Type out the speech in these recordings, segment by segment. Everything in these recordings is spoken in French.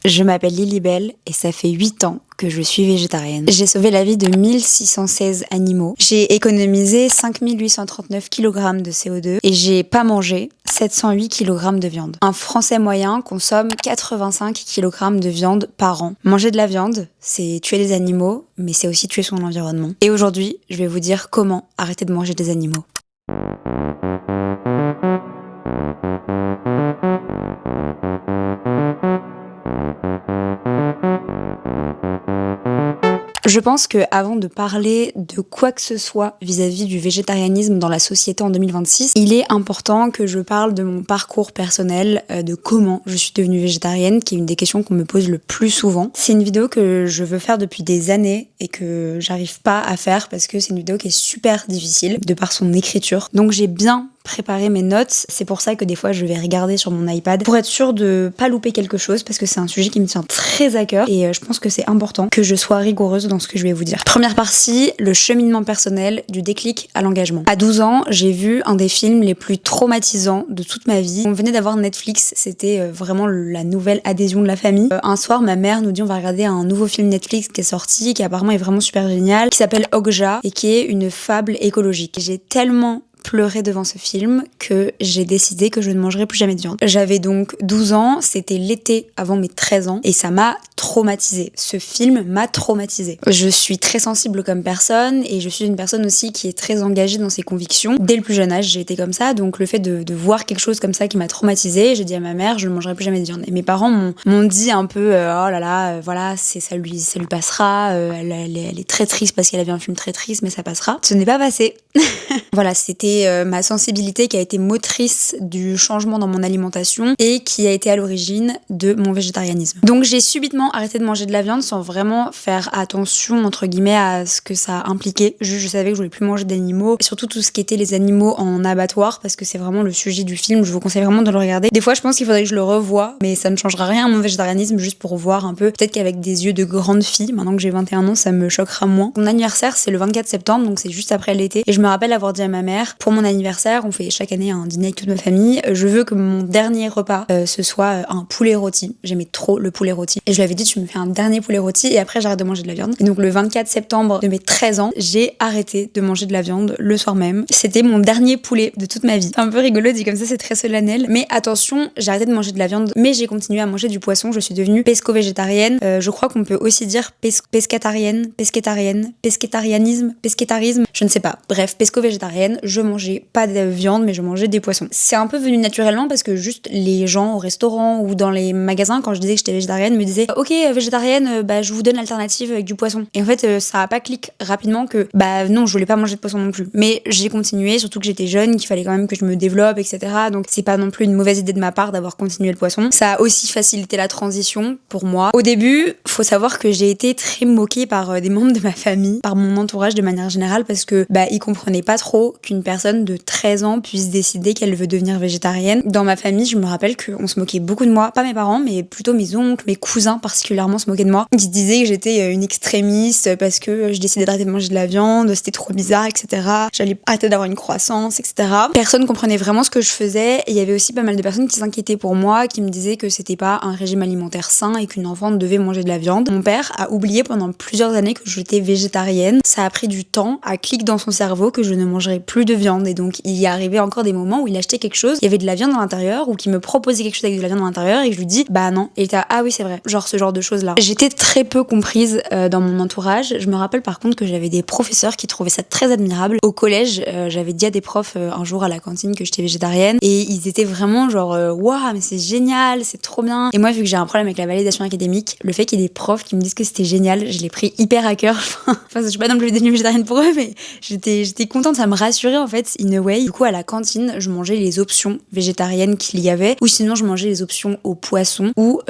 Je m'appelle Lilibelle et ça fait 8 ans que je suis végétarienne. J'ai sauvé la vie de 1616 animaux. J'ai économisé 5839 kg de CO2 et j'ai pas mangé 708 kg de viande. Un Français moyen consomme 85 kg de viande par an. Manger de la viande, c'est tuer les animaux, mais c'est aussi tuer son environnement. Et aujourd'hui, je vais vous dire comment arrêter de manger des animaux. Je pense que avant de parler de quoi que ce soit vis-à-vis du végétarianisme dans la société en 2026, il est important que je parle de mon parcours personnel, de comment je suis devenue végétarienne, qui est une des questions qu'on me pose le plus souvent. C'est une vidéo que je veux faire depuis des années et que j'arrive pas à faire parce que c'est une vidéo qui est super difficile de par son écriture. Donc j'ai bien préparer mes notes, c'est pour ça que des fois je vais regarder sur mon iPad pour être sûre de pas louper quelque chose parce que c'est un sujet qui me tient très à cœur et je pense que c'est important que je sois rigoureuse dans ce que je vais vous dire. Première partie, le cheminement personnel du déclic à l'engagement. À 12 ans, j'ai vu un des films les plus traumatisants de toute ma vie. On venait d'avoir Netflix, c'était vraiment la nouvelle adhésion de la famille. Un soir, ma mère nous dit on va regarder un nouveau film Netflix qui est sorti, qui apparemment est vraiment super génial, qui s'appelle Okja et qui est une fable écologique. J'ai tellement pleuré devant ce film que j'ai décidé que je ne mangerais plus jamais de viande. J'avais donc 12 ans, c'était l'été avant mes 13 ans et ça m'a traumatisée. Ce film m'a traumatisée. Je suis très sensible comme personne et je suis une personne aussi qui est très engagée dans ses convictions. Dès le plus jeune âge, j'ai été comme ça, donc le fait de voir quelque chose comme ça qui m'a traumatisée, j'ai dit à ma mère, je ne mangerai plus jamais de viande. Et mes parents m'ont dit un peu, oh là là, voilà, ça lui passera, elle est très triste parce qu'elle a vu un film très triste, mais ça passera. Ce n'est pas passé. Voilà, c'était ma sensibilité qui a été motrice du changement dans mon alimentation et qui a été à l'origine de mon végétarianisme. Donc j'ai subitement arrêté de manger de la viande sans vraiment faire attention entre guillemets à ce que ça impliquait. Je savais que je voulais plus manger d'animaux, et surtout tout ce qui était les animaux en abattoir parce que c'est vraiment le sujet du film. Je vous conseille vraiment de le regarder. Des fois je pense qu'il faudrait que je le revoie, mais ça ne changera rien à mon végétarianisme, juste pour voir un peu. Peut-être qu'avec des yeux de grande fille, maintenant que j'ai 21 ans, ça me choquera moins. Mon anniversaire c'est le 24 septembre, donc c'est juste après l'été, et je me rappelle avoir dit à ma mère, pour mon anniversaire, on fait chaque année un dîner avec toute ma famille, je veux que mon dernier repas ce soit un poulet rôti. J'aimais trop le poulet rôti et je lui avais dit tu me fais un dernier poulet rôti et après j'arrête de manger de la viande. Et donc le 24 septembre de mes 13 ans, j'ai arrêté de manger de la viande le soir même. C'était mon dernier poulet de toute ma vie. Un peu rigolo dit comme ça, c'est très solennel, mais attention, j'ai arrêté de manger de la viande mais j'ai continué à manger du poisson. Je suis devenue pesco-végétarienne. Je crois qu'on peut aussi dire pescétarianisme, je ne sais pas. Bref, pesco-végétarienne, je mangeais pas de viande mais je mangeais des poissons. C'est un peu venu naturellement parce que juste les gens au restaurant ou dans les magasins, quand je disais que j'étais végétarienne, me disaient ok végétarienne, je vous donne l'alternative avec du poisson. Et en fait ça a pas cliqué rapidement que non, je voulais pas manger de poisson non plus. Mais j'ai continué, surtout que j'étais jeune, qu'il fallait quand même que je me développe, etc. Donc c'est pas non plus une mauvaise idée de ma part d'avoir continué le poisson. Ça a aussi facilité la transition pour moi. Au début, faut savoir que j'ai été très moquée par des membres de ma famille, par mon entourage de manière générale, parce que ils comprenaient pas trop qu'une personne de 13 ans puisse décider qu'elle veut devenir végétarienne. Dans ma famille, je me rappelle qu'on se moquait beaucoup de moi, pas mes parents, mais plutôt mes oncles, mes cousins particulièrement se moquaient de moi. Ils disaient que j'étais une extrémiste parce que je décidais d'arrêter de manger de la viande, c'était trop bizarre, etc. J'allais arrêter d'avoir une croissance, etc. Personne comprenait vraiment ce que je faisais et il y avait aussi pas mal de personnes qui s'inquiétaient pour moi, qui me disaient que c'était pas un régime alimentaire sain et qu'une enfant devait manger de la viande. Mon père a oublié pendant plusieurs années que j'étais végétarienne. Ça a pris du temps à cliquer dans son cerveau que je ne mangerais plus de viande et donc il y arrivait encore des moments où il achetait quelque chose, il y avait de la viande à l'intérieur ou qu'il me proposait quelque chose avec de la viande à l'intérieur et je lui dis non, et il était ah oui c'est vrai, genre ce genre de choses là. J'étais très peu comprise dans mon entourage. Je me rappelle par contre que j'avais des professeurs qui trouvaient ça très admirable. Au collège, j'avais dit à des profs un jour à la cantine que j'étais végétarienne et ils étaient vraiment genre waouh mais c'est génial, c'est trop bien. Et moi vu que j'ai un problème avec la validation académique, le fait qu'il y ait des profs qui me disent que c'était génial, je l'ai pris hyper à cœur. Enfin je suis pas non plus devenue végétarienne pour eux mais j'étais contente, ça me rassurait en fait in a way. Du coup à la cantine je mangeais les options végétariennes qu'il y avait ou sinon je mangeais les options au poisson ou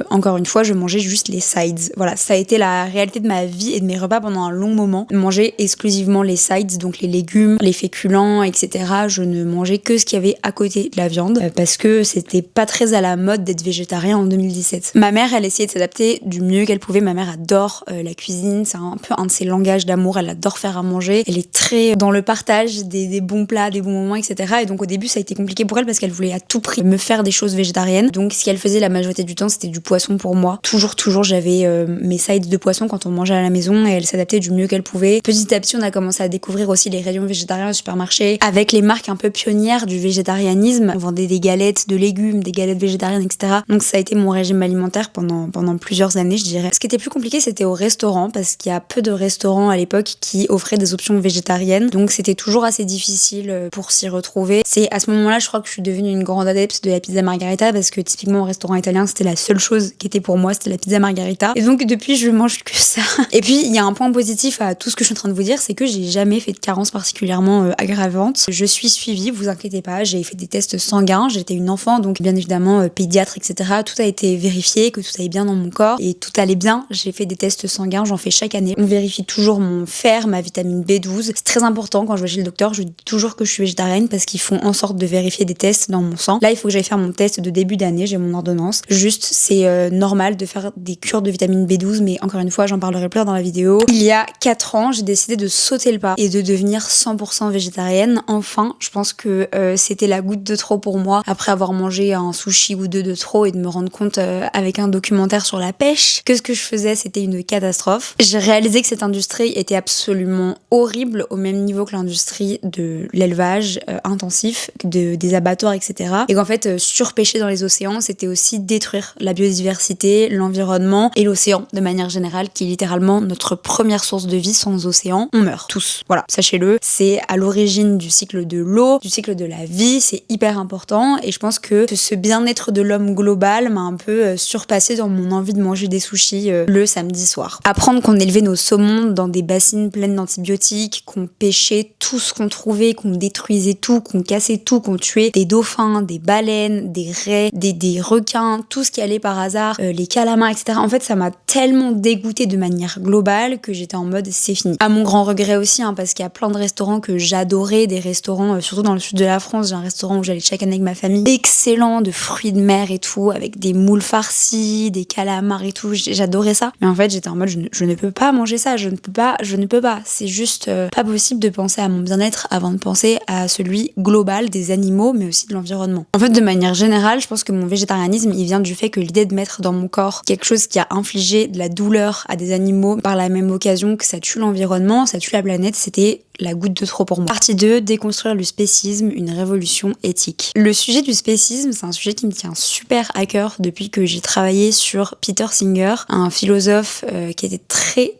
encore une fois je mangeais mangeais juste les sides. Voilà, ça a été la réalité de ma vie et de mes repas pendant un long moment. Manger exclusivement les sides, donc les légumes, les féculents, etc. Je ne mangeais que ce qu'il y avait à côté de la viande parce que c'était pas très à la mode d'être végétarien en 2017. Ma mère, elle essayait de s'adapter du mieux qu'elle pouvait. Ma mère adore la cuisine, c'est un peu un de ses langages d'amour. Elle adore faire à manger. Elle est très dans le partage des bons plats, des bons moments, etc. Et donc au début, ça a été compliqué pour elle parce qu'elle voulait à tout prix me faire des choses végétariennes. Donc ce qu'elle faisait la majorité du temps, c'était du poisson pour moi. Toujours, j'avais mes sides de poisson quand on mangeait à la maison et elle s'adaptait du mieux qu'elle pouvait. Petit à petit, on a commencé à découvrir aussi les rayons végétariens au supermarché avec les marques un peu pionnières du végétarianisme. On vendait des galettes de légumes, des galettes végétariennes, etc. Donc ça a été mon régime alimentaire pendant plusieurs années, je dirais. Ce qui était plus compliqué, c'était au restaurant parce qu'il y a peu de restaurants à l'époque qui offraient des options végétariennes. Donc c'était toujours assez difficile pour s'y retrouver. C'est à ce moment-là, je crois que je suis devenue une grande adepte de la pizza margarita parce que typiquement au restaurant italien, c'était la seule chose qui était pour moi, c'était la pizza margarita. Et donc depuis, je mange que ça. Et puis il y a un point positif à tout ce que je suis en train de vous dire, c'est que j'ai jamais fait de carence particulièrement aggravante. Je suis suivie, vous inquiétez pas, j'ai fait des tests sanguins, j'étais une enfant, donc bien évidemment pédiatre, etc. Tout a été vérifié, que tout allait bien dans mon corps et tout allait bien. J'ai fait des tests sanguins, j'en fais chaque année. On vérifie toujours mon fer, ma vitamine B12. C'est très important quand je vais chez le docteur, je dis toujours que je suis végétarienne parce qu'ils font en sorte de vérifier des tests dans mon sang. Là, il faut que j'aille faire mon test de début d'année, j'ai mon ordonnance. Juste, c'est normal de faire des cures de vitamine B12, mais encore une fois, j'en parlerai plus tard dans la vidéo. Il y a 4 ans, j'ai décidé de sauter le pas et de devenir 100% végétarienne. Enfin, je pense que c'était la goutte de trop pour moi après avoir mangé un sushi ou deux de trop et de me rendre compte avec un documentaire sur la pêche que ce que je faisais c'était une catastrophe. J'ai réalisé que cette industrie était absolument horrible au même niveau que l'industrie de l'élevage intensif, des abattoirs, etc. Et qu'en fait surpêcher dans les océans c'était aussi détruire la biodiversité, l'environnement et l'océan de manière générale qui est littéralement notre première source de vie. Sans océan, on meurt tous. Voilà, sachez-le, c'est à l'origine du cycle de l'eau, du cycle de la vie, c'est hyper important et je pense que ce bien-être de l'homme global m'a un peu surpassé dans mon envie de manger des sushis le samedi soir. Apprendre qu'on élevait nos saumons dans des bassines pleines d'antibiotiques, qu'on pêchait tout ce qu'on trouvait, qu'on détruisait tout, qu'on cassait tout, qu'on tuait des dauphins, des baleines, des raies, des requins, tout ce qui allait par hasard, les calamars, etc. En fait, ça m'a tellement dégoûtée de manière globale que j'étais en mode c'est fini. À mon grand regret aussi, parce qu'il y a plein de restaurants que j'adorais, des restaurants, surtout dans le sud de la France, j'ai un restaurant où j'allais chaque année avec ma famille, excellent, de fruits de mer et tout, avec des moules farcis, des calamars et tout, j'adorais ça. Mais en fait, j'étais en mode je ne peux pas manger ça, je ne peux pas. C'est juste pas possible de penser à mon bien-être avant de penser à celui global des animaux, mais aussi de l'environnement. En fait, de manière générale, je pense que mon végétarianisme, il vient du fait que l'idée de mettre dans mon corps quelque chose qui a infligé de la douleur à des animaux par la même occasion que ça tue l'environnement, ça tue la planète, c'était la goutte de trop pour moi. Partie 2, déconstruire le spécisme, une révolution éthique. Le sujet du spécisme, c'est un sujet qui me tient super à cœur depuis que j'ai travaillé sur Peter Singer, un philosophe qui était très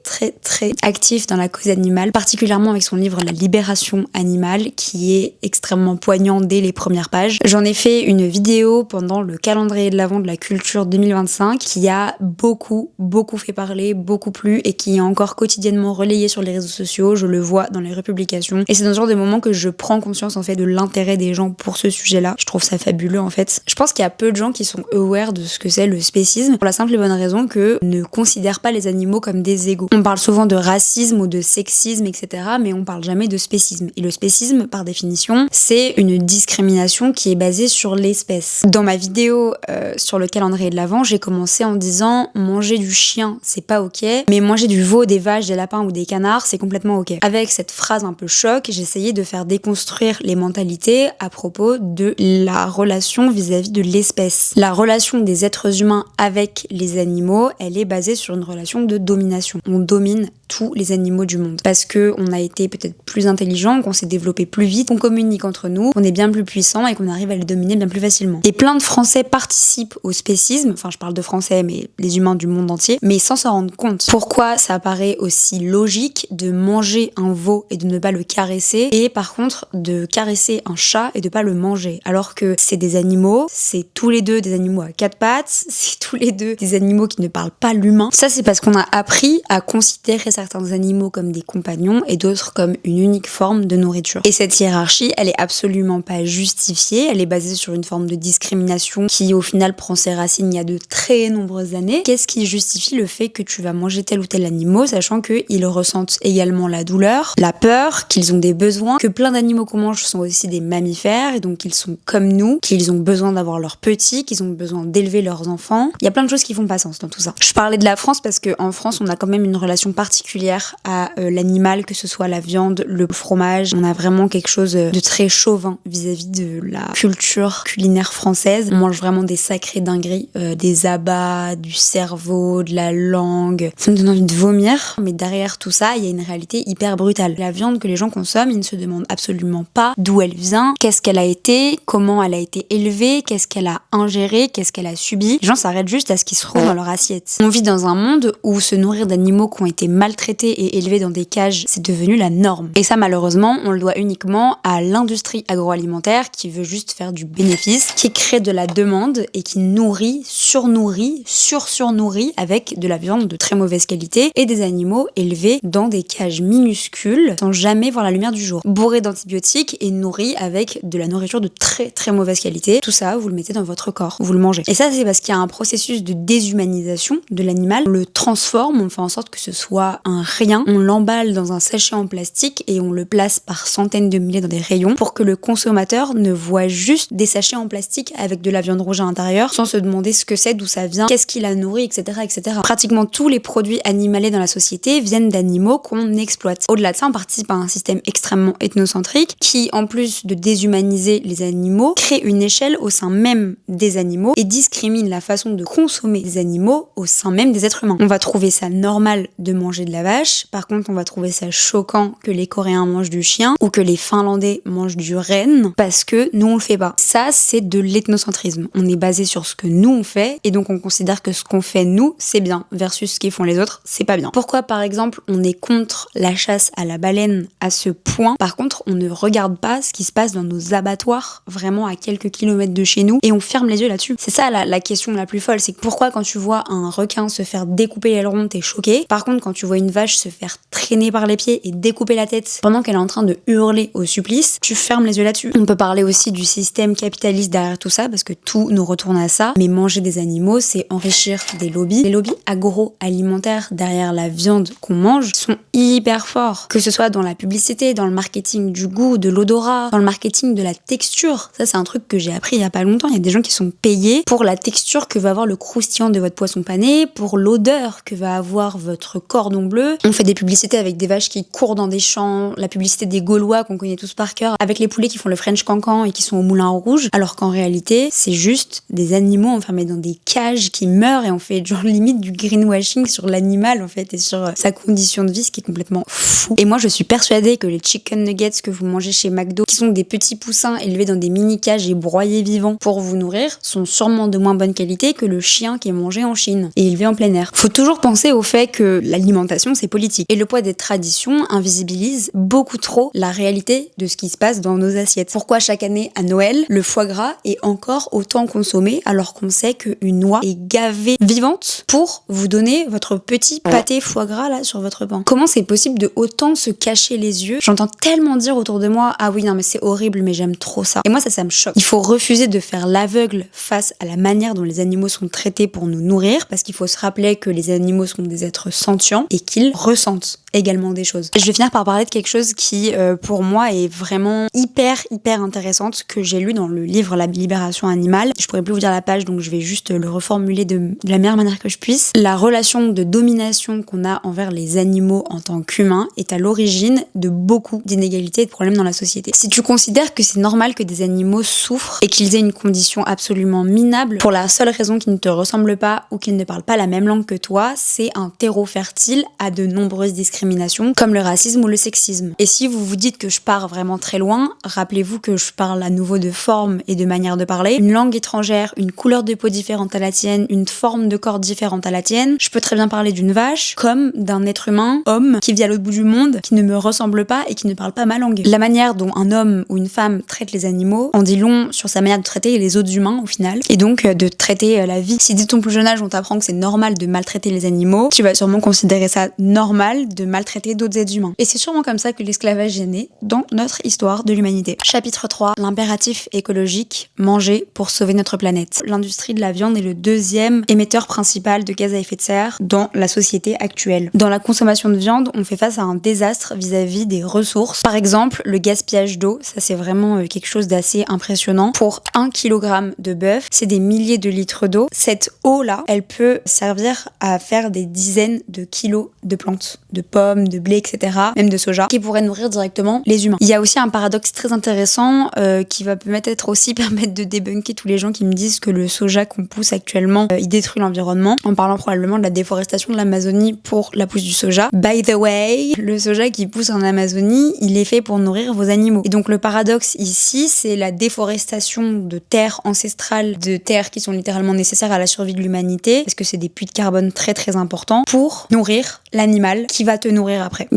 actif dans la cause animale, particulièrement avec son livre La libération animale, qui est extrêmement poignant dès les premières pages. J'en ai fait une vidéo pendant le calendrier de l'Avent de la culture 2025 qui a beaucoup fait parler, beaucoup plu et qui est encore quotidiennement relayé sur les réseaux sociaux. Je le vois dans les publications. Et c'est dans ce genre de moment que je prends conscience en fait de l'intérêt des gens pour ce sujet-là. Je trouve ça fabuleux en fait. Je pense qu'il y a peu de gens qui sont aware de ce que c'est le spécisme pour la simple et bonne raison que ne considèrent pas les animaux comme des égaux. On parle souvent de racisme ou de sexisme, etc. mais on parle jamais de spécisme. Et le spécisme, par définition, c'est une discrimination qui est basée sur l'espèce. Dans ma vidéo sur le calendrier de l'Avent, j'ai commencé en disant manger du chien, c'est pas ok, mais manger du veau, des vaches, des lapins ou des canards, c'est complètement ok. Avec cette phrase un peu choc, j'essayais de faire déconstruire les mentalités à propos de la relation vis-à-vis de l'espèce. La relation des êtres humains avec les animaux, elle est basée sur une relation de domination. On domine tous les animaux du monde parce que on a été peut-être plus intelligent, qu'on s'est développé plus vite, qu'on communique entre nous, qu'on est bien plus puissant et qu'on arrive à les dominer bien plus facilement. Et plein de Français participent au spécisme, enfin je parle de Français mais les humains du monde entier, mais sans s'en rendre compte. Pourquoi ça paraît aussi logique de manger un veau et de ne pas le caresser et par contre de caresser un chat et de pas le manger alors que c'est des animaux, c'est tous les deux des animaux à 4 pattes, c'est tous les deux des animaux qui ne parlent pas l'humain. Ça c'est parce qu'on a appris à considérer ça certains animaux comme des compagnons et d'autres comme une unique forme de nourriture. Et cette hiérarchie, elle est absolument pas justifiée, elle est basée sur une forme de discrimination qui au final prend ses racines il y a de très nombreuses années. Qu'est-ce qui justifie le fait que tu vas manger tel ou tel animal, sachant qu'ils ressentent également la douleur, la peur, qu'ils ont des besoins, que plein d'animaux qu'on mange sont aussi des mammifères et donc ils sont comme nous, qu'ils ont besoin d'avoir leurs petits, qu'ils ont besoin d'élever leurs enfants. Il y a plein de choses qui font pas sens dans tout ça. Je parlais de la France parce qu'en France, on a quand même une relation particulière à l'animal, que ce soit la viande, le fromage. On a vraiment quelque chose de très chauvin vis-à-vis de la culture culinaire française. On mange vraiment des sacrées dingueries, des abats, du cerveau, de la langue. Ça me donne envie de vomir. Mais derrière tout ça, il y a une réalité hyper brutale. La viande que les gens consomment, ils ne se demandent absolument pas d'où elle vient, qu'est-ce qu'elle a été, comment elle a été élevée, qu'est-ce qu'elle a ingéré, qu'est-ce qu'elle a subi. Les gens s'arrêtent juste à ce qui se trouve dans leur assiette. On vit dans un monde où se nourrir d'animaux qui ont été maltraités et élevés dans des cages, c'est devenu la norme. Et ça, malheureusement, on le doit uniquement à l'industrie agroalimentaire qui veut juste faire du bénéfice, qui crée de la demande et qui nourrit, surnourrit, surnourrit avec de la viande de très mauvaise qualité et des animaux élevés dans des cages minuscules sans jamais voir la lumière du jour. Bourrés d'antibiotiques et nourris avec de la nourriture de très très mauvaise qualité. Tout ça, vous le mettez dans votre corps, vous le mangez. Et ça, c'est parce qu'il y a un processus de déshumanisation de l'animal. On le transforme, on fait en sorte que ce soit un rien. On l'emballe dans un sachet en plastique et on le place par centaines de milliers dans des rayons pour que le consommateur ne voit juste des sachets en plastique avec de la viande rouge à l'intérieur sans se demander ce que c'est, d'où ça vient, qu'est-ce qui l'a nourri, etc., etc. Pratiquement tous les produits animaliers dans la société viennent d'animaux qu'on exploite. Au-delà de ça, on participe à un système extrêmement ethnocentrique qui, en plus de déshumaniser les animaux, crée une échelle au sein même des animaux et discrimine la façon de consommer des animaux au sein même des êtres humains. On va trouver ça normal de manger de la vache, par contre on va trouver ça choquant que les Coréens mangent du chien ou que les Finlandais mangent du renne parce que nous on le fait pas. Ça, c'est de l'ethnocentrisme. On est basé sur ce que nous on fait et donc on considère que ce qu'on fait nous c'est bien versus ce qu'ils font les autres c'est pas bien. Pourquoi par exemple on est contre la chasse à la baleine à ce point, par contre on ne regarde pas ce qui se passe dans nos abattoirs vraiment à quelques kilomètres de chez nous et on ferme les yeux là-dessus. C'est ça la question la plus folle, c'est que pourquoi quand tu vois un requin se faire découper l'aileron t'es choqué, par contre quand tu vois une vache se faire traîner par les pieds et découper la tête pendant qu'elle est en train de hurler au supplice, tu fermes les yeux là-dessus. On peut parler aussi du système capitaliste derrière tout ça parce que tout nous retourne à ça, mais manger des animaux c'est enrichir des lobbies. Les lobbies agroalimentaires derrière la viande qu'on mange sont hyper forts, que ce soit dans la publicité, dans le marketing du goût, de l'odorat, dans le marketing de la texture. Ça c'est un truc que j'ai appris il y a pas longtemps, il y a des gens qui sont payés pour la texture que va avoir le croustillant de votre poisson pané, pour l'odeur que va avoir votre cordon bleu. On fait des publicités avec des vaches qui courent dans des champs, la publicité des Gaulois qu'on connaît tous par cœur, avec les poulets qui font le French cancan et qui sont au moulin rouge, alors qu'en réalité c'est juste des animaux enfermés dans des cages qui meurent et on fait genre limite du greenwashing sur l'animal en fait et sur sa condition de vie, ce qui est complètement fou. Et moi je suis persuadée que les chicken nuggets que vous mangez chez McDo, qui sont des petits poussins élevés dans des mini cages et broyés vivants pour vous nourrir, sont sûrement de moins bonne qualité que le chien qui est mangé en Chine et élevé en plein air. Faut toujours penser au fait que l'alimentation c'est politique et le poids des traditions invisibilise beaucoup trop la réalité de ce qui se passe dans nos assiettes. Pourquoi chaque année à Noël, le foie gras est encore autant consommé alors qu'on sait qu'une noix est gavée vivante pour vous donner votre petit pâté foie gras là sur votre pain? Comment c'est possible de autant se cacher les yeux? J'entends tellement dire autour de moi, ah oui non mais c'est horrible mais j'aime trop ça. Et moi ça me choque. Il faut refuser de faire l'aveugle face à la manière dont les animaux sont traités pour nous nourrir, parce qu'il faut se rappeler que les animaux sont des êtres sentients et qu'ils ressentent également des choses. Je vais finir par parler de quelque chose qui pour moi est vraiment hyper intéressante, que j'ai lu dans le livre La Libération animale. Je pourrais plus vous dire la page donc je vais juste le reformuler de la meilleure manière que je puisse. La relation de domination qu'on a envers les animaux en tant qu'humains est à l'origine de beaucoup d'inégalités et de problèmes dans la société. Si tu considères que c'est normal que des animaux souffrent et qu'ils aient une condition absolument minable pour la seule raison qu'ils ne te ressemblent pas ou qu'ils ne parlent pas la même langue que toi, c'est un terreau fertile à de nombreuses discriminations comme le racisme ou le sexisme. Et si vous vous dites que je pars vraiment très loin, rappelez-vous que je parle à nouveau de forme et de manière de parler. Une langue étrangère, une couleur de peau différente à la tienne, une forme de corps différente à la tienne. Je peux très bien parler d'une vache comme d'un être humain, homme, qui vit à l'autre bout du monde, qui ne me ressemble pas et qui ne parle pas ma langue. La manière dont un homme ou une femme traite les animaux en dit long sur sa manière de traiter les autres humains au final, et donc de traiter la vie. Si dès ton plus jeune âge on t'apprend que c'est normal de maltraiter les animaux, tu vas sûrement considérer ça ça normal de maltraiter d'autres êtres humains. Et c'est sûrement comme ça que l'esclavage est né dans notre histoire de l'humanité. Chapitre 3, l'impératif écologique, manger pour sauver notre planète. L'industrie de la viande est le deuxième émetteur principal de gaz à effet de serre dans la société actuelle. Dans la consommation de viande, on fait face à un désastre vis-à-vis des ressources. Par exemple, le gaspillage d'eau, ça c'est vraiment quelque chose d'assez impressionnant. Pour 1 kg de bœuf, c'est des milliers de litres d'eau. Cette eau-là, elle peut servir à faire des dizaines de kilos de plantes, de pommes, de blé, etc., même de soja, qui pourraient nourrir directement les humains. Il y a aussi un paradoxe très intéressant qui va peut-être aussi permettre de débunker tous les gens qui me disent que le soja qu'on pousse actuellement, il détruit l'environnement, en parlant probablement de la déforestation de l'Amazonie pour la pousse du soja. By the way, le soja qui pousse en Amazonie, il est fait pour nourrir vos animaux. Et donc le paradoxe ici, c'est la déforestation de terres ancestrales, de terres qui sont littéralement nécessaires à la survie de l'humanité, parce que c'est des puits de carbone très très importants, pour nourrir l'animal qui va te nourrir après.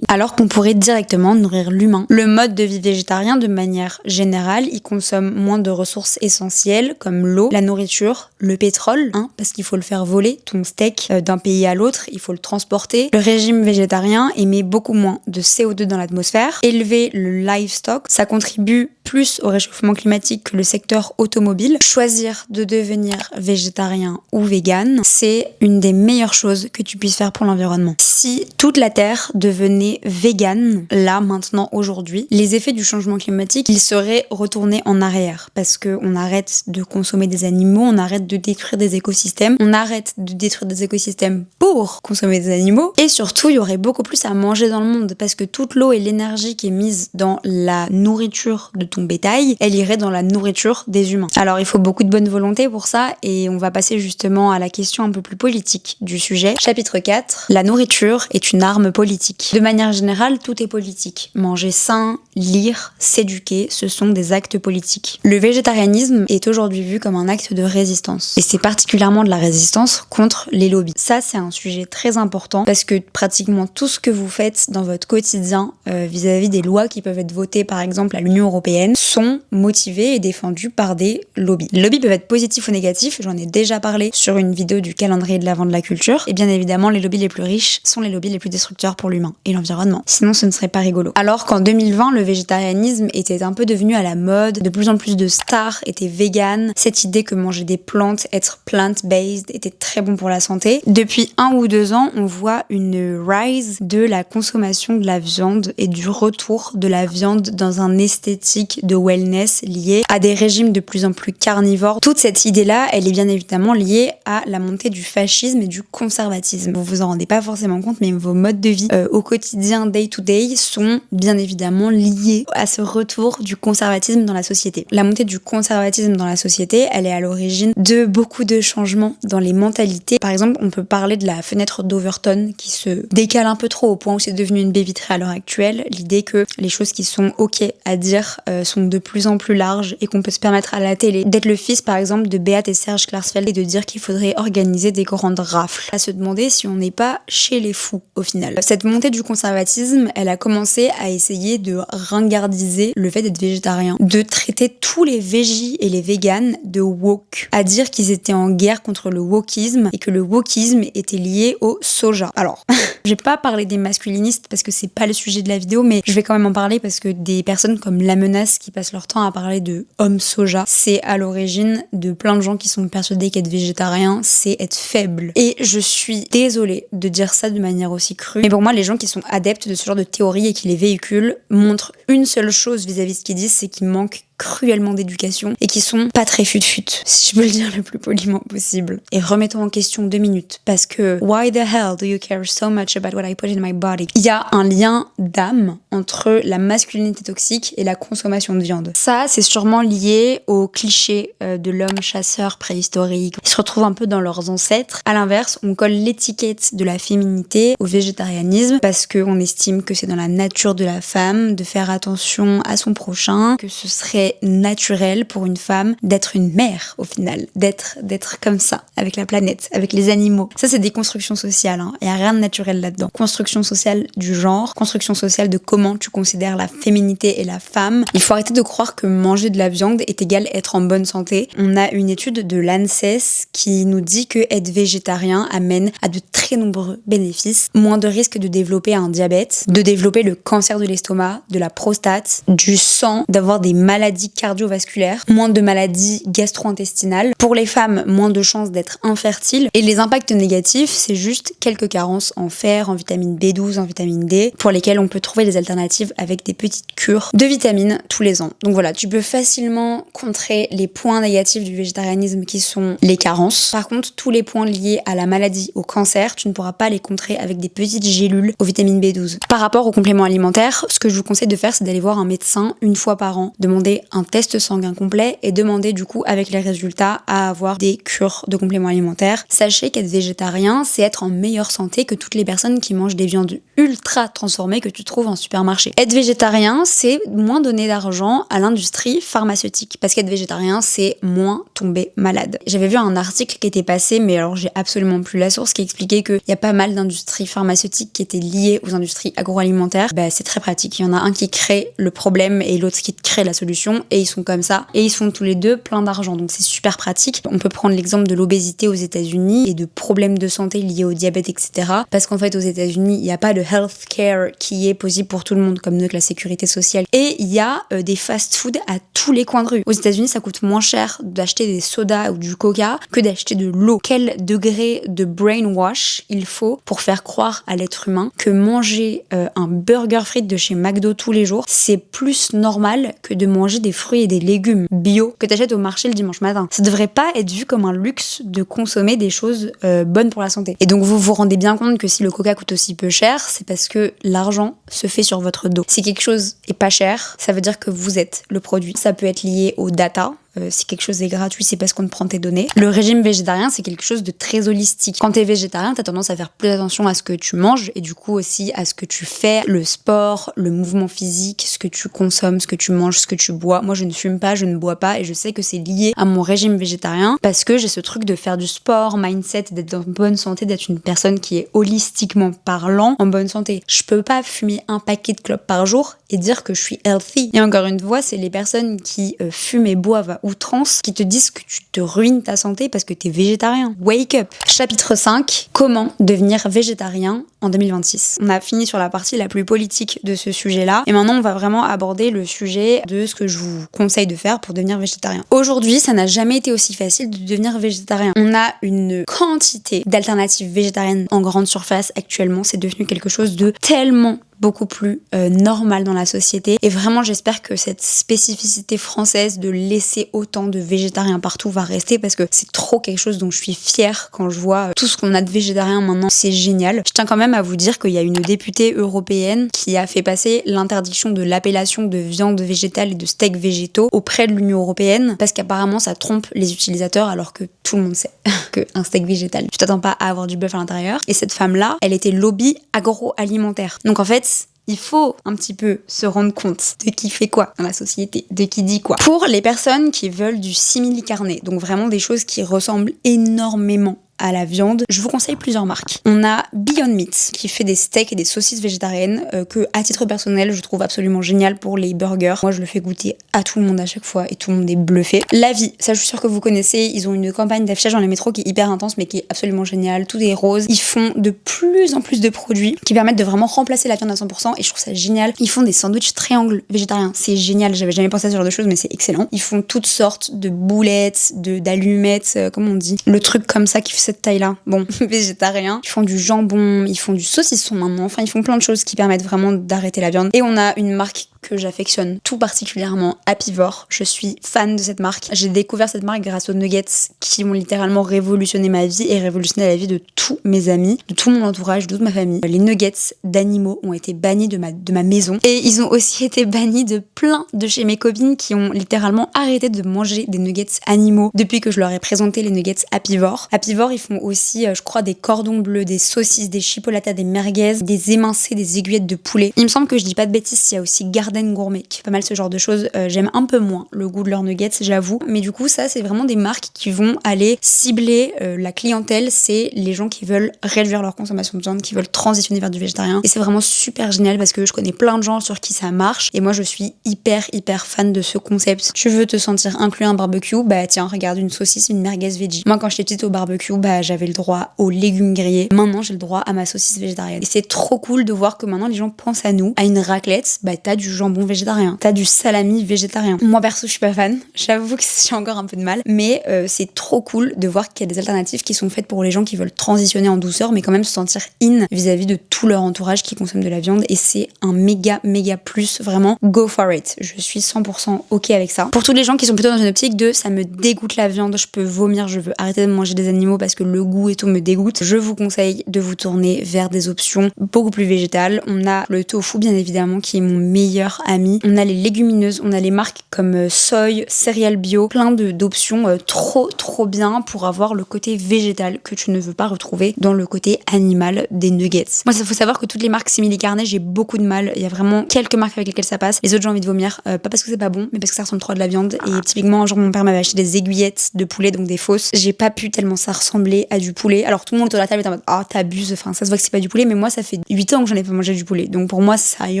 Alors qu'on pourrait directement nourrir l'humain. Le mode de vie végétarien, de manière générale, il consomme moins de ressources essentielles comme l'eau, la nourriture, le pétrole, parce qu'il faut le faire voler, ton steak d'un pays à l'autre, il faut le transporter. Le régime végétarien émet beaucoup moins de CO2 dans l'atmosphère. Élever le livestock, ça contribue plus au réchauffement climatique que le secteur automobile. Choisir de devenir végétarien ou vegan, c'est une des meilleures choses que tu puisses faire pour l'environnement. Si toute la Terre devenait végane, là, maintenant, aujourd'hui, les effets du changement climatique, ils seraient retournés en arrière. Parce qu'on arrête de consommer des animaux, on arrête de détruire des écosystèmes, on arrête de détruire des écosystèmes pour consommer des animaux. Et surtout, il y aurait beaucoup plus à manger dans le monde. Parce que toute l'eau et l'énergie qui est mise dans la nourriture de ton bétail, elle irait dans la nourriture des humains. Alors, il faut beaucoup de bonne volonté pour ça. Et on va passer justement à la question un peu plus politique du sujet. Chapitre 4. La nourriture est une arme politique. De manière générale, tout est politique. Manger sain, lire, s'éduquer, ce sont des actes politiques. Le végétarianisme est aujourd'hui vu comme un acte de résistance. Et c'est particulièrement de la résistance contre les lobbies. Ça, c'est un sujet très important parce que pratiquement tout ce que vous faites dans votre quotidien vis-à-vis des lois qui peuvent être votées par exemple à l'Union européenne sont motivés et défendus par des lobbies. Les lobbies peuvent être positifs ou négatifs, j'en ai déjà parlé sur une vidéo du calendrier de l'Avent de la culture. Et bien évidemment, les lobbies les plus riches sont les lobbies les plus destructeurs pour l'humain et l'environnement. Sinon, ce ne serait pas rigolo. Alors qu'en 2020, le végétarianisme était un peu devenu à la mode, de plus en plus de stars étaient véganes, cette idée que manger des plantes, être plant-based était très bon pour la santé. Depuis 1 ou 2 ans, on voit une rise de la consommation de la viande et du retour de la viande dans un esthétique de wellness lié à des régimes de plus en plus carnivores. Toute cette idée-là, elle est bien évidemment liée à la montée du fascisme et du conservatisme. Vous vous en rendez pas forcément compte, mais vos modes de vie au quotidien, day to day, sont bien évidemment liés à ce retour du conservatisme dans la société. La montée du conservatisme dans la société, elle est à l'origine de beaucoup de changements dans les mentalités. Par exemple, on peut parler de la fenêtre d'Overton qui se décale un peu trop au point où c'est devenu une baie vitrée à l'heure actuelle. L'idée que les choses qui sont ok à dire sont de plus en plus larges et qu'on peut se permettre à la télé d'être le fils par exemple de Beat et Serge Klarsfeld et de dire qu'il faudrait organiser des grandes rafles. À se demander si on n'est pas chez les fous au final. Cette montée du conservatisme, elle a commencé à essayer de ringardiser le fait d'être végétarien, de traiter tous les végis et les véganes de woke, à dire qu'ils étaient en guerre contre le wokisme et que le wokisme était lié au soja. Alors, je vais pas parler des masculinistes parce que c'est pas le sujet de la vidéo, mais je vais quand même en parler parce que des personnes comme La Menace qui passent leur temps à parler de homme soja, c'est à l'origine de plein de gens qui sont persuadés qu'être végétarien, c'est être faible. Et je suis désolée de dire ça de manière aussi crue, mais pour moi, les gens qui sont adeptes de ce genre de théorie et qui les véhiculent montrent une seule chose vis-à-vis de ce qu'ils disent, c'est qu'ils manquent cruellement d'éducation et qui sont pas très fut-fut, si je peux le dire le plus poliment possible. Et remettons en question 2 minutes, parce que why the hell do you care so much about what I put in my body? Il y a un lien d'âme entre la masculinité toxique et la consommation de viande. Ça, c'est sûrement lié au cliché de l'homme chasseur préhistorique. Ils se retrouvent un peu dans leurs ancêtres. À l'inverse, on colle l'étiquette de la féminité au végétarianisme parce qu'on estime que c'est dans la nature de la femme de faire attention à son prochain, que ce serait est naturel pour une femme d'être une mère au final, d'être comme ça, avec la planète, avec les animaux. Ça, c'est des constructions sociales, hein. Il n'y a rien de naturel là-dedans. Construction sociale du genre, construction sociale de comment tu considères la féminité et la femme. Il faut arrêter de croire que manger de la viande est égal à être en bonne santé. On a une étude de l'ANSES qui nous dit que être végétarien amène à de très nombreux bénéfices. Moins de risques de développer un diabète, de développer le cancer de l'estomac, de la prostate, du sang, d'avoir des maladies cardiovasculaires, moins de maladies gastro-intestinales. Pour les femmes, moins de chances d'être infertiles. Et les impacts négatifs, c'est juste quelques carences en fer, en vitamine B12, en vitamine D, pour lesquelles on peut trouver des alternatives avec des petites cures de vitamines tous les ans. Donc voilà, tu peux facilement contrer les points négatifs du végétarianisme qui sont les carences. Par contre, tous les points liés à la maladie, au cancer, tu ne pourras pas les contrer avec des petites gélules aux vitamines B12. Par rapport aux compléments alimentaires, ce que je vous conseille de faire, c'est d'aller voir un médecin une fois par an, demander un test sanguin complet et demander du coup avec les résultats à avoir des cures de compléments alimentaires. Sachez qu'être végétarien, c'est être en meilleure santé que toutes les personnes qui mangent des viandes ultra transformées que tu trouves en supermarché. Être végétarien, c'est moins donner d'argent à l'industrie pharmaceutique parce qu'être végétarien, c'est moins tomber malade. J'avais vu un article qui était passé, mais alors j'ai absolument plus la source, qui expliquait qu'il y a pas mal d'industries pharmaceutiques qui étaient liées aux industries agroalimentaires. C'est très pratique. Il y en a un qui crée le problème et l'autre qui crée la solution et ils sont comme ça et ils font tous les deux plein d'argent. Donc c'est super pratique. On peut prendre l'exemple de l'obésité aux États-Unis et de problèmes de santé liés au diabète, etc. Parce qu'en fait aux États-Unis, il n'y a pas de healthcare qui est possible pour tout le monde comme nous avec la sécurité sociale. Et il y a des fast-food à tous les coins de rue. Aux États-Unis, ça coûte moins cher d'acheter des sodas ou du coca que d'acheter de l'eau. Quel degré de brainwash il faut pour faire croire à l'être humain que manger un burger frites de chez McDo tous les jours, c'est plus normal que de manger des fruits et des légumes bio que t'achètes au marché le dimanche matin. Ça devrait pas être vu comme un luxe de consommer des choses bonnes pour la santé. Et donc vous vous rendez bien compte que si le coca coûte aussi peu cher, c'est parce que l'argent se fait sur votre dos. Si quelque chose est pas cher, ça veut dire que vous êtes le produit. Ça peut être lié aux data. Si quelque chose est gratuit, c'est parce qu'on te prend tes données. Le régime végétarien, c'est quelque chose de très holistique. Quand t'es végétarien, t'as tendance à faire plus attention à ce que tu manges et du coup aussi à ce que tu fais, le sport, le mouvement physique, ce que tu consommes, ce que tu manges, ce que tu bois. Moi, je ne fume pas, je ne bois pas et je sais que c'est lié à mon régime végétarien parce que j'ai ce truc de faire du sport, mindset, d'être en bonne santé, d'être une personne qui est holistiquement parlant en bonne santé. Je peux pas fumer un paquet de clopes par jour et dire que je suis healthy. Et encore une fois, c'est les personnes qui fument et boivent à outrance qui te disent que tu te ruines ta santé parce que t'es végétarien. Wake up! Chapitre 5. Comment devenir végétarien en 2026. On a fini sur la partie la plus politique de ce sujet-là et maintenant on va vraiment aborder le sujet de ce que je vous conseille de faire pour devenir végétarien. Aujourd'hui, ça n'a jamais été aussi facile de devenir végétarien. On a une quantité d'alternatives végétariennes en grande surface actuellement. C'est devenu quelque chose de tellement beaucoup plus normal dans la société et vraiment j'espère que cette spécificité française de laisser autant de végétariens partout va rester parce que c'est trop quelque chose dont je suis fière quand je vois tout ce qu'on a de végétariens maintenant, c'est génial. Je tiens quand même à vous dire qu'il y a une députée européenne qui a fait passer l'interdiction de l'appellation de viande végétale et de steaks végétaux auprès de l'Union européenne parce qu'apparemment ça trompe les utilisateurs alors que tout le monde sait qu'un steak végétal, tu t'attends pas à avoir du bœuf à l'intérieur et cette femme-là, elle était lobby agroalimentaire. Donc en fait, il faut un petit peu se rendre compte de qui fait quoi dans la société, de qui dit quoi. Pour les personnes qui veulent du simili-carné, donc vraiment des choses qui ressemblent énormément à la viande, je vous conseille plusieurs marques. On a Beyond Meat qui fait des steaks et des saucisses végétariennes que à titre personnel je trouve absolument génial pour les burgers. Moi je le fais goûter à tout le monde à chaque fois et tout le monde est bluffé. La Vie, ça je suis sûre que vous connaissez, ils ont une campagne d'affichage dans les métros qui est hyper intense mais qui est absolument géniale, tout est rose. Ils font de plus en plus de produits qui permettent de vraiment remplacer la viande à 100% et je trouve ça génial. Ils font des sandwichs triangles végétariens, c'est génial, j'avais jamais pensé à ce genre de choses mais c'est excellent. Ils font toutes sortes de boulettes, d'allumettes, comment on dit, le truc comme ça qui fait cette taille-là. Bon, végétarien. Ils font du jambon, ils font du saucisson maintenant. Enfin, ils font plein de choses qui permettent vraiment d'arrêter la viande. Et on a une marque que j'affectionne tout particulièrement, Apivore. Je suis fan de cette marque. J'ai découvert cette marque grâce aux nuggets qui ont littéralement révolutionné ma vie et révolutionné la vie de tous mes amis, de tout mon entourage, de toute ma famille. Les nuggets d'animaux ont été bannis de ma maison et ils ont aussi été bannis de plein de chez mes copines qui ont littéralement arrêté de manger des nuggets animaux depuis que je leur ai présenté les nuggets Apivore. Apivore, ils font aussi, je crois, des cordons bleus, des saucisses, des chipolatas, des merguez, des émincés, des aiguillettes de poulet. Il me semble que je dis pas de bêtises, il y a aussi Garden Garden Gourmet, qui fait pas mal ce genre de choses. J'aime un peu moins le goût de leurs nuggets, j'avoue. Mais du coup, ça, c'est vraiment des marques qui vont aller cibler la clientèle. C'est les gens qui veulent réduire leur consommation de viande, qui veulent transitionner vers du végétarien. Et c'est vraiment super génial parce que je connais plein de gens sur qui ça marche. Et moi, je suis hyper fan de ce concept. Tu veux te sentir inclus à un barbecue? Bah tiens, regarde, une saucisse, une merguez veggie. Moi, quand j'étais petite au barbecue, bah j'avais le droit aux légumes grillés. Maintenant, j'ai le droit à ma saucisse végétarienne. Et c'est trop cool de voir que maintenant, les gens pensent à nous. À une raclette, bah t'as du jambon végétarien, t'as du salami végétarien. Moi, perso, je suis pas fan. J'avoue que j'ai encore un peu de mal. Mais c'est trop cool de voir qu'il y a des alternatives qui sont faites pour les gens qui veulent transitionner en douceur, mais quand même se sentir in vis-à-vis de tout leur entourage qui consomme de la viande. Et c'est un méga plus. Vraiment, go for it. Je suis 100% ok avec ça. Pour tous les gens qui sont plutôt dans une optique de ça me dégoûte la viande, je peux vomir, je veux arrêter de manger des animaux parce que le goût et tout me dégoûte, je vous conseille de vous tourner vers des options beaucoup plus végétales. On a le tofu, bien évidemment, qui est mon meilleur ami. On a les légumineuses, on a les marques comme Soy, Céréales Bio, plein d'options trop bien pour avoir le côté végétal que tu ne veux pas retrouver dans le côté animal des nuggets. Moi, il faut savoir que toutes les marques simili-carne, j'ai beaucoup de mal. Il y a vraiment quelques marques avec lesquelles ça passe. Les autres, j'ai envie de vomir. Pas parce que c'est pas bon, mais parce que ça ressemble trop à de la viande. Et typiquement, un jour, mon père m'avait acheté des aiguillettes de poulet, donc des fausses. J'ai pas pu tellement ça ressemblait à du poulet. Alors tout le monde autour de la table était en mode ah t'abuses, enfin ça se voit que c'est pas du poulet, mais moi ça fait 8 ans que j'en ai pas mangé du poulet. Donc pour moi ça y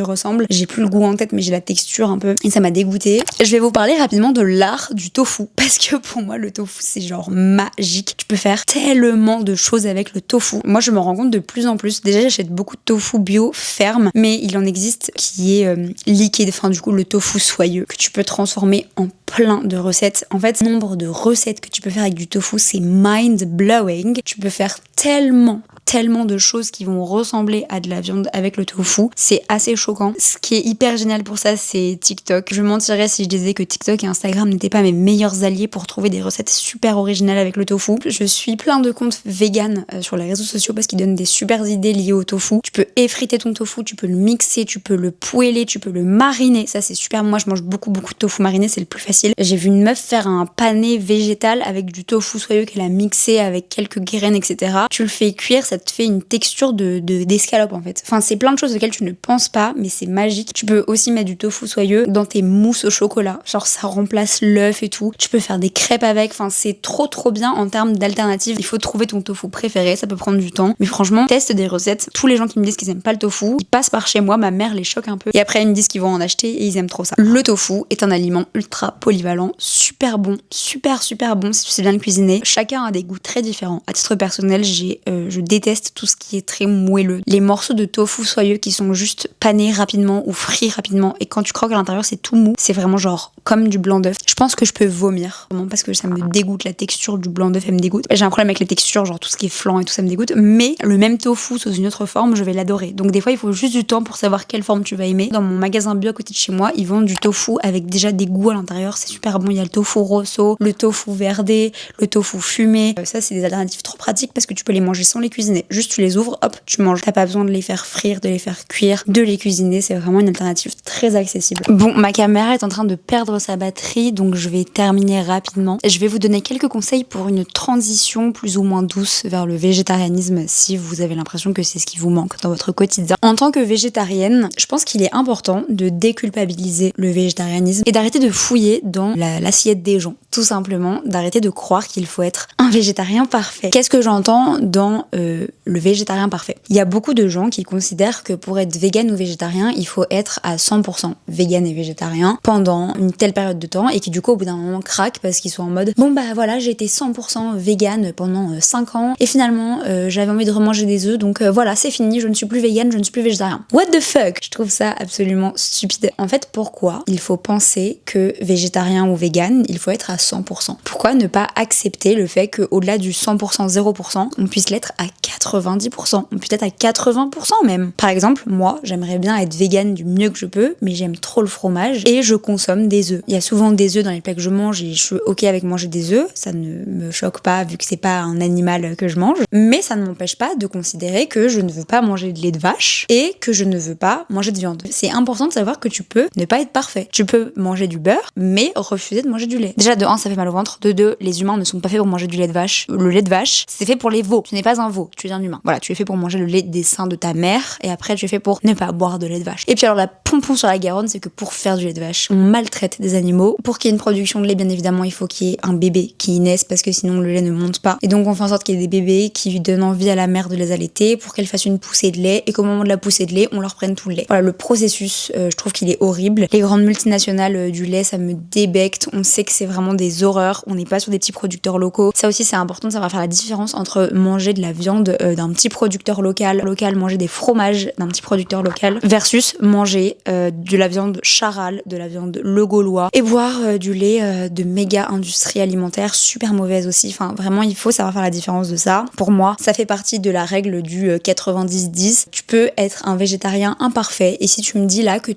ressemble. J'ai plus le goût en tête, mais j'ai la texture un peu. Et ça m'a dégoûtée. Je vais vous parler rapidement de l'art du tofu. Parce que pour moi le tofu c'est genre magique. Tu peux faire tellement de choses avec le tofu. Moi je me rends compte de plus en plus. Déjà j'achète beaucoup de tofu bio ferme, mais il en existe qui est liquide, enfin du coup le tofu soyeux que tu peux transformer en plein de recettes. En fait, le nombre de recettes que tu peux faire avec du tofu, c'est mind blowing. Tu peux faire tellement de choses qui vont ressembler à de la viande avec le tofu. C'est assez choquant. Ce qui est hyper génial pour ça, c'est TikTok. Je mentirais si je disais que TikTok et Instagram n'étaient pas mes meilleurs alliés pour trouver des recettes super originales avec le tofu. Je suis plein de comptes vegan sur les réseaux sociaux parce qu'ils donnent des super idées liées au tofu. Tu peux effriter ton tofu, tu peux le mixer, tu peux le poêler, tu peux le mariner. Ça, c'est super. Moi, je mange beaucoup de tofu mariné, c'est le plus facile. J'ai vu une meuf faire un pané végétal avec du tofu soyeux qu'elle a mixé avec quelques graines, etc. Tu le fais cuire, ça te fait une texture d'escalope en fait. Enfin, c'est plein de choses auxquelles tu ne penses pas, mais c'est magique. Tu peux aussi mettre du tofu soyeux dans tes mousses au chocolat. Genre, ça remplace l'œuf et tout. Tu peux faire des crêpes avec. Enfin, c'est trop bien en termes d'alternatives. Il faut trouver ton tofu préféré. Ça peut prendre du temps. Mais franchement, teste des recettes. Tous les gens qui me disent qu'ils aiment pas le tofu, ils passent par chez moi. Ma mère les choque un peu. Et après, ils me disent qu'ils vont en acheter et ils aiment trop ça. Le tofu est un aliment ultra polyvalent, super bon, super bon si tu sais bien le cuisiner. Chacun a des goûts très différents. À titre personnel, je déteste tout ce qui est très moelleux. Les morceaux de tofu soyeux qui sont juste panés rapidement ou frits rapidement et quand tu croques à l'intérieur c'est tout mou, c'est vraiment genre comme du blanc d'œuf. Je pense que je peux vomir vraiment parce que ça me dégoûte, la texture du blanc d'œuf elle me dégoûte. J'ai un problème avec les textures, genre tout ce qui est flan et tout ça me dégoûte, mais le même tofu sous une autre forme je vais l'adorer. Donc des fois il faut juste du temps pour savoir quelle forme tu vas aimer. Dans mon magasin bio à côté de chez moi ils vendent du tofu avec déjà des goûts à l'intérieur, c'est super bon. Il y a le tofu rosso, le tofu verdé, le tofu fumé. Ça c'est des alternatives trop pratiques parce que tu peux les manger sans les cuisiner. Juste tu les ouvres, hop, tu manges. T'as pas besoin de les faire frire, de les faire cuire, de les cuisiner. C'est vraiment une alternative très accessible. Bon, ma caméra est en train de perdre sa batterie, donc je vais terminer rapidement. Je vais vous donner quelques conseils pour une transition plus ou moins douce vers le végétarianisme si vous avez l'impression que c'est ce qui vous manque dans votre quotidien. En tant que végétarienne, je pense qu'il est important de déculpabiliser le végétarianisme et d'arrêter de fouiller dans l'assiette des gens. Tout simplement, d'arrêter de croire qu'il faut être un végétarien parfait. Qu'est-ce que j'entends dans le végétarien parfait? Il y a beaucoup de gens qui considèrent que pour être vegan ou végétarien, il faut être à 100% vegan et végétarien pendant une telle période de temps et qui du coup au bout d'un moment craquent parce qu'ils sont en mode bon bah voilà, j'ai été 100% vegan pendant 5 ans et finalement j'avais envie de remanger des œufs donc voilà, c'est fini, je ne suis plus vegan, je ne suis plus végétarien. What the fuck? Je trouve ça absolument stupide. En fait, pourquoi il faut penser que végétarien ou vegan, il faut être à 100%? Pourquoi ne pas accepter le fait qu'au-delà du 100%, 0%, on puisse l'être à 90%, on peut être à 80% même. Par exemple, moi, j'aimerais bien être vegan du mieux que je peux, mais j'aime trop le fromage et je consomme des œufs. Il y a souvent des œufs dans les plats que je mange et je suis ok avec manger des œufs, ça ne me choque pas vu que c'est pas un animal que je mange, mais ça ne m'empêche pas de considérer que je ne veux pas manger de lait de vache et que je ne veux pas manger de viande. C'est important de savoir que tu peux ne pas être parfait. Tu peux manger du beurre, mais refuser de manger du lait. Déjà, de 1, ça fait mal au ventre. De 2, les humains ne sont pas faits pour manger du lait de vache. Le lait de vache, c'est fait pour les veaux. Tu n'es pas un veau. Tu un humain. Voilà, tu es fait pour manger le lait des seins de ta mère et après tu es fait pour ne pas boire de lait de vache. Et puis alors la pompon sur la Garonne, c'est que pour faire du lait de vache, on maltraite des animaux. Pour qu'il y ait une production de lait, bien évidemment, il faut qu'il y ait un bébé qui y naisse parce que sinon le lait ne monte pas. Et donc on fait en sorte qu'il y ait des bébés qui lui donnent envie à la mère de les allaiter pour qu'elle fasse une poussée de lait et qu'au moment de la poussée de lait, on leur prenne tout le lait. Voilà, le processus, je trouve qu'il est horrible. Les grandes multinationales du lait, ça me débecte. On sait que c'est vraiment des horreurs. On n'est pas sur des petits producteurs locaux. Ça aussi, c'est important de savoir faire la différence entre manger de la viande d'un petit producteur local, manger des fromages d'un petit producteur local, versus manger de la viande Charal, de la viande Le Gaulois et boire du lait de méga industrie alimentaire super mauvaise aussi. Enfin, vraiment, il faut savoir faire la différence de ça. Pour moi, ça fait partie de la règle du 90-10. Tu peux être un végétarien imparfait et si tu me dis là que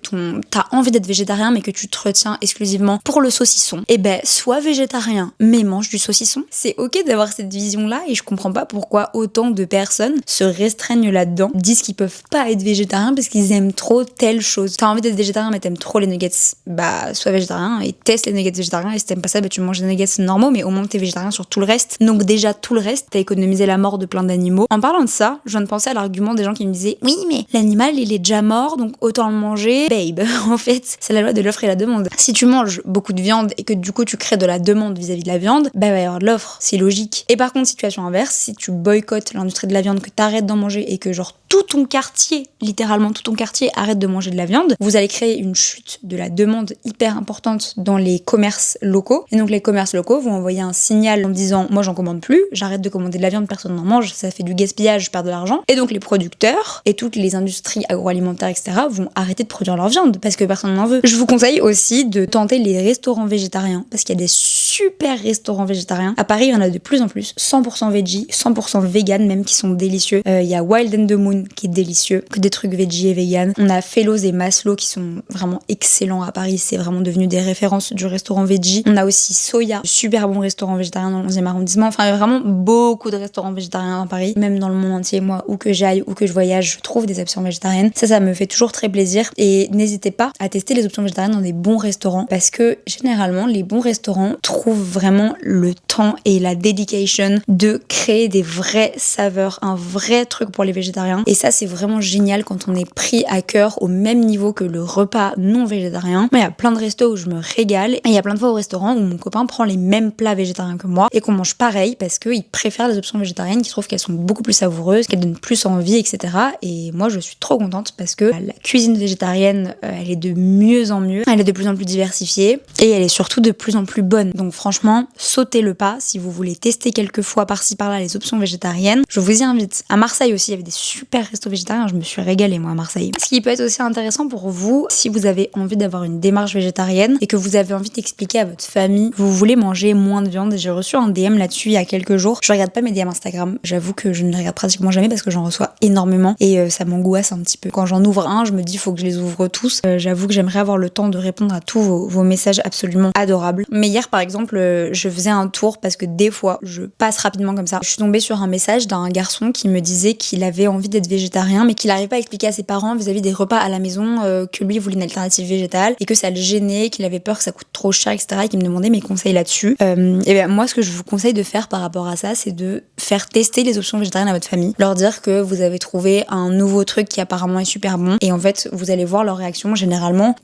t'as envie d'être végétarien mais que tu te retiens exclusivement pour le saucisson, eh ben, sois végétarien mais mange du saucisson. C'est ok d'avoir cette vision-là et je comprends pas pourquoi autant de personnes se restreignent là-dedans, disent qu'ils peuvent pas être végétariens parce qu'ils aiment trop telle chose. T'as envie d'être végétarien mais t'aimes trop les nuggets, bah sois végétarien et teste les nuggets végétariens et si t'aimes pas ça, bah tu manges des nuggets normaux mais au moins t'es végétarien sur tout le reste. Donc déjà tout le reste, t'as économisé la mort de plein d'animaux. En parlant de ça, je viens de penser à l'argument des gens qui me disaient oui mais l'animal il est déjà mort donc autant le manger. Babe, en fait c'est la loi de l'offre et la demande. Si tu manges beaucoup de viande et que du coup tu crées de la demande vis-à-vis de la viande, bah il va y avoir de l'offre, c'est logique. Et par contre situation inverse, si tu boycottes l'industrie de la viande, que t'arrêtes d'en manger et que genre tout ton quartier, littéralement tout ton quartier arrête de manger de la viande, vous allez créer une chute de la demande hyper importante dans les commerces locaux. Et donc les commerces locaux vont envoyer un signal en disant moi j'en commande plus, j'arrête de commander de la viande, personne n'en mange, ça fait du gaspillage, je perds de l'argent. Et donc les producteurs et toutes les industries agroalimentaires etc. vont arrêter de produire leur viande parce que personne n'en veut. Je vous conseille aussi de tenter les restaurants végétariens parce qu'il y a des super restaurants végétariens. À Paris il y en a de plus en plus, 100% veggie, 100% vegan même qui sont délicieux. Il y a Wild and the Moon qui est délicieux, que des trucs veggie et vegan. On a Fellows et Maslow qui sont vraiment excellents à Paris, c'est vraiment devenu des références du restaurant veggie. On a aussi Soya, super bon restaurant végétarien dans le 11e arrondissement. Enfin, il y a vraiment beaucoup de restaurants végétariens à Paris, même dans le monde entier. Moi, où que j'aille, où que je voyage, je trouve des options végétariennes. Ça me fait toujours très plaisir. Et n'hésitez pas à tester les options végétariennes dans des bons restaurants parce que généralement, les bons restaurants trouvent vraiment le temps et la dedication de créer des vraies saveurs, un vrai truc pour les végétariens. Et ça, c'est vraiment génial quand on est pris à cœur au même niveau que le repas non végétarien. Mais il y a plein de restos où je me régale et il y a plein de fois au restaurant où mon copain prend les mêmes plats végétariens que moi et qu'on mange pareil parce qu'il préfère les options végétariennes, qu'il trouve qu'elles sont beaucoup plus savoureuses, qu'elles donnent plus envie, etc. Et moi, je suis trop contente parce que la cuisine végétarienne, elle est de mieux en mieux, elle est de plus en plus diversifiée et elle est surtout de plus en plus bonne. Donc franchement, sautez le pas si vous voulez tester quelques fois par-ci par-là les options végétariennes. Je vous y invite. À Marseille aussi, il y avait des super restos végétariens, je me suis régalée moi à Marseille. Ce qui peut être aussi intéressant pour vous, si vous avez envie d'avoir une démarche végétarienne et que vous avez envie d'expliquer à votre famille, vous voulez manger moins de viande. J'ai reçu un DM là-dessus il y a quelques jours. Je regarde pas mes DM Instagram, j'avoue que je ne les regarde pratiquement jamais parce que j'en reçois énormément et ça m'angoisse un petit peu. Quand j'en ouvre un, je me dis faut que je les ouvre tous. J'avoue que j'aimerais avoir le temps de répondre à tous vos messages absolument adorables. Mais hier par exemple, je faisais un tour parce que des fois je passe rapidement comme ça. Je suis tombée sur un message d'un garçon qui me disait qu'il avait envie d'être végétarien mais qu'il n'arrivait pas à expliquer à ses parents vis-à-vis des repas à la maison que lui voulait une alternative végétale et que ça le gênait, qu'il avait peur que ça coûte trop cher, etc. et qu'il me demandait mes conseils là-dessus. Et bien moi ce que je vous conseille de faire par rapport à ça, c'est de faire tester les options végétariennes à votre famille, leur dire que vous avez trouvé un nouveau truc qui apparemment est super bon et en fait vous allez voir leur réaction. Généralement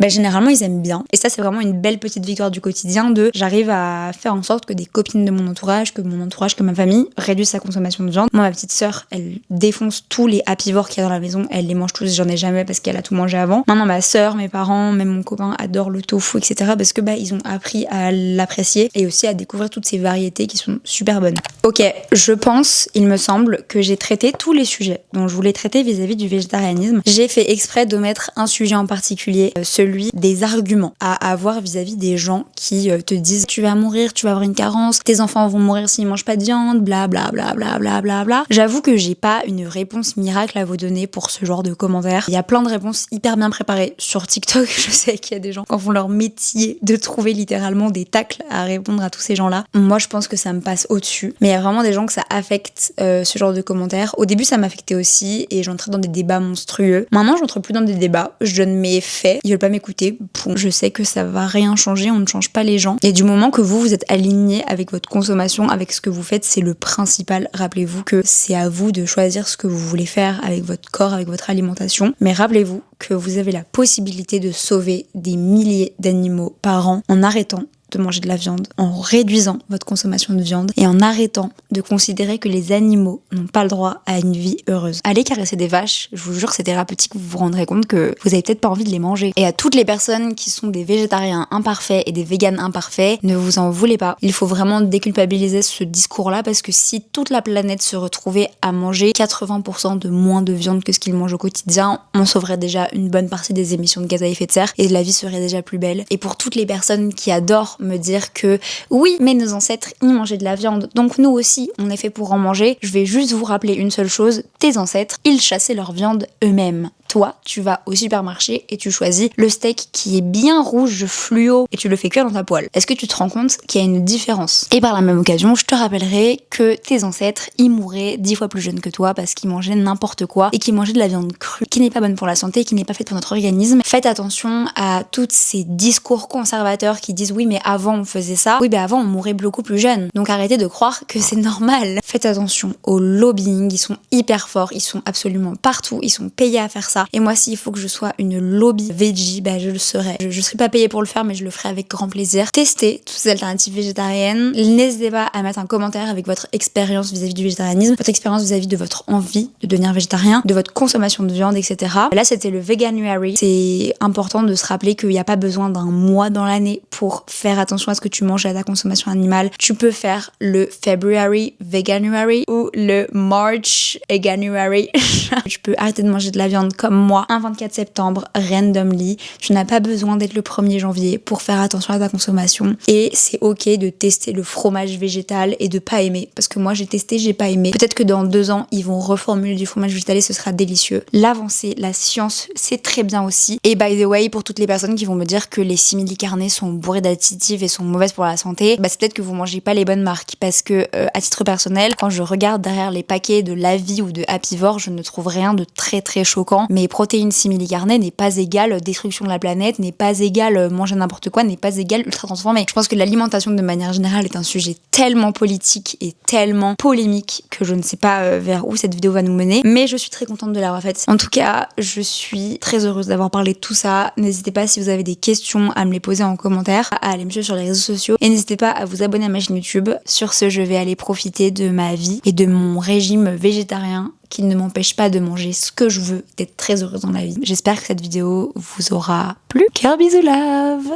ils aiment bien et ça c'est vraiment une belle petite victoire du quotidien de j'arrive à faire en sorte que des copines de mon entourage, que ma famille réduisent sa consommation de viande. Moi ma petite sœur elle défonce tous les happivores qu'il y a dans la maison, elle les mange tous, j'en ai jamais parce qu'elle a tout mangé avant. Maintenant ma sœur, mes parents, même mon copain adorent le tofu, etc. parce que ils ont appris à l'apprécier et aussi à découvrir toutes ces variétés qui sont super bonnes. Ok, je pense, il me semble, que j'ai traité tous les sujets dont je voulais traiter vis-à-vis du végétarianisme. J'ai fait exprès d'omettre un sujet en particulier, celui des arguments à avoir vis-à-vis des gens qui te disent tu vas mourir, tu vas avoir une carence, tes enfants vont mourir s'ils mangent pas de viande, bla bla bla bla bla bla bla. J'avoue que j'ai pas une réponse miracle à vous donner pour ce genre de commentaires. Il y a plein de réponses hyper bien préparées sur TikTok. Je sais qu'il y a des gens qui font leur métier de trouver littéralement des tacles à répondre à tous ces gens-là. Moi, je pense que ça me passe au-dessus. Mais il y a vraiment des gens que ça affecte ce genre de commentaires. Au début, ça m'affectait aussi et j'entrais dans des débats monstrueux. Maintenant, j'entre plus dans des débats. Je donne mes faits. Ils veulent pas m'écouter. Je sais que ça va rien changer. On ne change pas les gens. Et du moment que vous êtes aligné avec votre consommation, avec ce que vous faites, c'est le principal. Rappelez-vous que c'est à vous de choisir ce que vous voulez faire avec votre corps, avec votre alimentation. Mais rappelez-vous que vous avez la possibilité de sauver des milliers d'animaux par an en arrêtant de manger de la viande, en réduisant votre consommation de viande et en arrêtant de considérer que les animaux n'ont pas le droit à une vie heureuse. Allez caresser des vaches, je vous jure que c'est thérapeutique, vous vous rendrez compte que vous avez peut-être pas envie de les manger. Et à toutes les personnes qui sont des végétariens imparfaits et des véganes imparfaits, ne vous en voulez pas. Il faut vraiment déculpabiliser ce discours-là parce que si toute la planète se retrouvait à manger 80% de moins de viande que ce qu'ils mangent au quotidien, on sauverait déjà une bonne partie des émissions de gaz à effet de serre et la vie serait déjà plus belle. Et pour toutes les personnes qui adorent me dire que oui, mais nos ancêtres, ils mangeaient de la viande, donc nous aussi, on est fait pour en manger. Je vais juste vous rappeler une seule chose, tes ancêtres, ils chassaient leur viande eux-mêmes. Toi, tu vas au supermarché et tu choisis le steak qui est bien rouge fluo et tu le fais cuire dans ta poêle. Est-ce que tu te rends compte qu'il y a une différence? Et par la même occasion, je te rappellerai que tes ancêtres, ils mouraient 10 fois plus jeunes que toi parce qu'ils mangeaient n'importe quoi et qu'ils mangeaient de la viande crue, qui n'est pas bonne pour la santé, qui n'est pas faite pour notre organisme. Faites attention à tous ces discours conservateurs qui disent oui, mais avant on faisait ça. Oui, mais avant on mourait beaucoup plus jeune. Donc arrêtez de croire que c'est normal. Faites attention au lobbying, ils sont hyper forts, ils sont absolument partout, ils sont payés à faire ça. Et moi, s'il faut que je sois une lobby veggie, bah je le serai. Je serai pas payée pour le faire, mais je le ferai avec grand plaisir. Testez toutes ces alternatives végétariennes. N'hésitez pas à mettre un commentaire avec votre expérience vis-à-vis du végétarisme, votre expérience vis-à-vis de votre envie de devenir végétarien, de votre consommation de viande, etc. Là, c'était le Veganuary. C'est important de se rappeler qu'il n'y a pas besoin d'un mois dans l'année pour faire attention à ce que tu manges et à ta consommation animale. Tu peux faire le February Veganuary ou le March Veganuary. Tu peux arrêter de manger de la viande comme moi, un 24 septembre, randomly. Tu n'as pas besoin d'être le 1er janvier pour faire attention à ta consommation. Et c'est ok de tester le fromage végétal et de pas aimer. Parce que moi, j'ai testé, j'ai pas aimé. Peut-être que dans 2 ans, ils vont reformuler du fromage végétal et ce sera délicieux. L'avancée, la science, c'est très bien aussi. Et by the way, pour toutes les personnes qui vont me dire que les simili-carnés sont bourrés d'additifs et sont mauvaises pour la santé, bah c'est peut-être que vous mangez pas les bonnes marques. Parce que, à titre personnel, quand je regarde derrière les paquets de Lavi ou de Happyvore, je ne trouve rien de très très choquant. Mais protéines simili-carnées n'est pas égale destruction de la planète, n'est pas égale manger n'importe quoi, n'est pas égale ultra transformé. Je pense que l'alimentation de manière générale est un sujet tellement politique et tellement polémique que je ne sais pas vers où cette vidéo va nous mener, mais je suis très contente de l'avoir faite. En tout cas, je suis très heureuse d'avoir parlé de tout ça. N'hésitez pas, si vous avez des questions, à me les poser en commentaire, à aller me suivre sur les réseaux sociaux et n'hésitez pas à vous abonner à ma chaîne YouTube. Sur ce, je vais aller profiter de ma vie et de mon régime végétarien qui ne m'empêche pas de manger ce que je veux, d'être très heureuse dans la vie. J'espère que cette vidéo vous aura plu. Cœur bisous love.